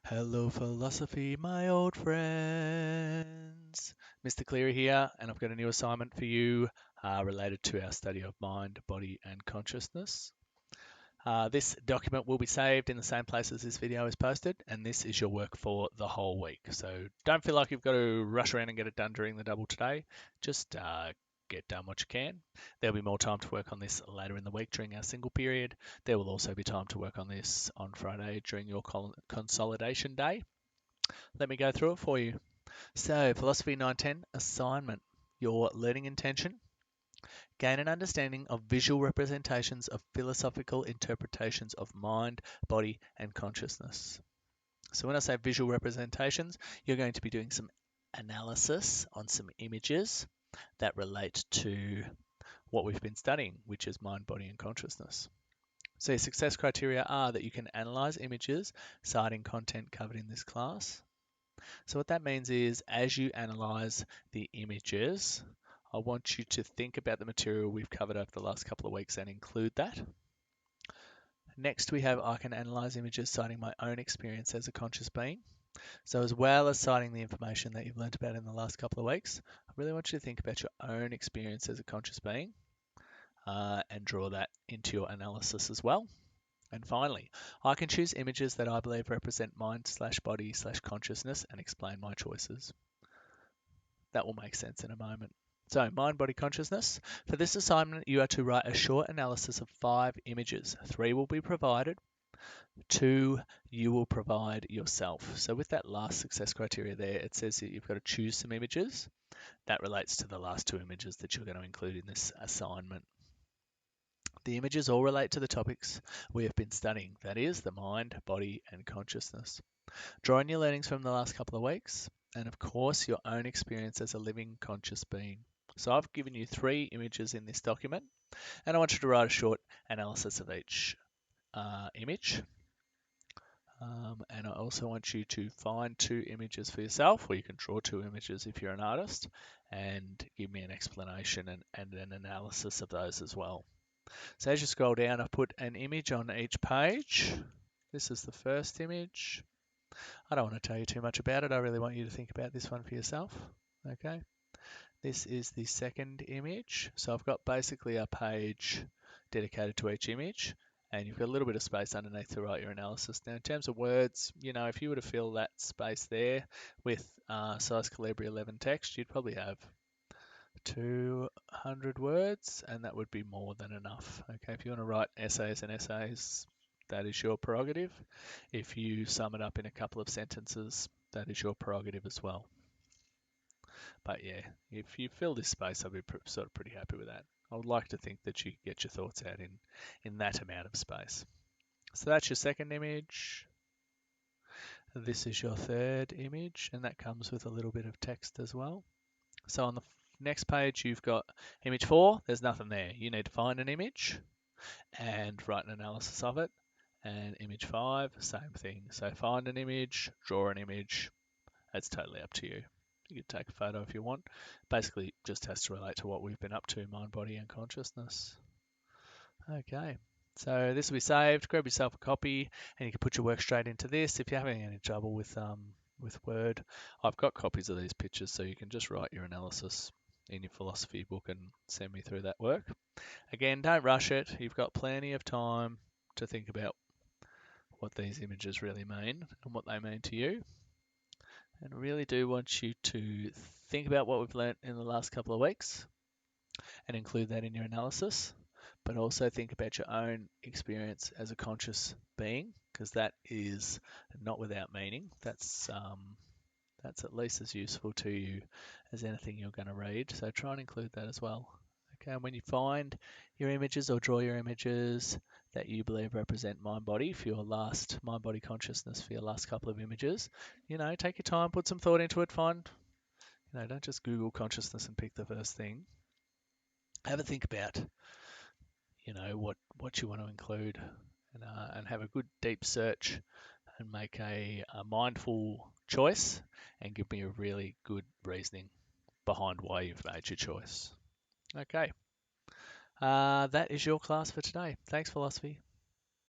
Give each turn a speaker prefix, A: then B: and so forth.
A: Hello, philosophy, my old friends. Mr. Cleary here, and I've got a new assignment for you related to our study of mind, body, and consciousness. This document will be saved in the same place as this video is posted, and this is your work for the whole week. So don't feel like you've got to rush around and get it done during the double today. Just get done what you can. There'll be more time to work on this later in the week during our single period. There will also be time to work on this on Friday during your consolidation day. Let me go through it for you. So, Philosophy 910 assignment. Your learning intention. Gain an understanding of visual representations of philosophical interpretations of mind, body, and consciousness. So, when I say visual representations, you're going to be doing some analysis on some images that relate to what we've been studying, which is mind, body, and consciousness. So, your success criteria are that you can analyze images citing content covered in this class. So what that means is as you analyze the images, I want you to think about the material we've covered over the last couple of weeks and include that. Next, we have I can analyze images citing my own experience as a conscious being. So as well as citing the information that you've learnt about in the last couple of weeks, I really want you to think about your own experience as a conscious being and draw that into your analysis as well. And finally, I can choose images that I believe represent mind/body/consciousness and explain my choices. That will make sense in a moment. So, mind, body, consciousness. For this assignment, you are to write a short analysis of 5 images. 3 will be provided, 2 you will provide yourself. So, with that last success criteria there, it says that you've got to choose some images. That relates to the last 2 images that you're going to include in this assignment. The images all relate to the topics we have been studying, that is, the mind, body, and consciousness. Draw on your learnings from the last couple of weeks, and of course, your own experience as a living conscious being. So I've given you 3 images in this document, and I want you to write a short analysis of each image. And I also want you to find 2 images for yourself, or you can draw 2 images if you're an artist, and give me an explanation and an analysis of those as well. So as you scroll down, I've put an image on each page. This is the first image. I don't want to tell you too much about it. I really want you to think about this one for yourself. Okay. This is the second image. So I've got basically a page dedicated to each image, and you've got a little bit of space underneath to write your analysis. Now, in terms of words, if you were to fill that space there with size Calibri 11 text, you'd probably have 200 words, and that would be more than enough. Okay, if you want to write essays and essays, that is your prerogative. If you sum it up in a couple of sentences, that is your prerogative as well. But yeah, if you fill this space, I'll be sort of pretty happy with that. I would like to think that you get your thoughts out in that amount of space. So that's your second image. This is your third image, and that comes with a little bit of text as well. So on the next page, you've got image 4. There's nothing there. You need to find an image and write an analysis of it. And image 5, same thing. So find an image, draw an image. It's totally up to you. You can take a photo if you want. Basically, just has to relate to what we've been up to, mind, body, and consciousness. Okay, so this will be saved. Grab yourself a copy, and you can put your work straight into this. If you're having any trouble with Word, I've got copies of these pictures, so you can just write your analysis in your philosophy book and send me through that work. Again, don't rush it. You've got plenty of time to think about what these images really mean and what they mean to you. And I really do want you to think about what we've learnt in the last couple of weeks and include that in your analysis, but also think about your own experience as a conscious being, because that is not without meaning. That's at least as useful to you as anything you're going to read. So try and include that as well. Okay, and when you find your images or draw your images that you believe represent mind body for your last mind body consciousness for your last couple of images, take your time, put some thought into it, find, don't just Google consciousness and pick the first thing. Have a think about, what you want to include and have a good deep search and make a mindful choice and give me a really good reasoning behind why you've made your choice. Okay. That is your class for today. Thanks, philosophy.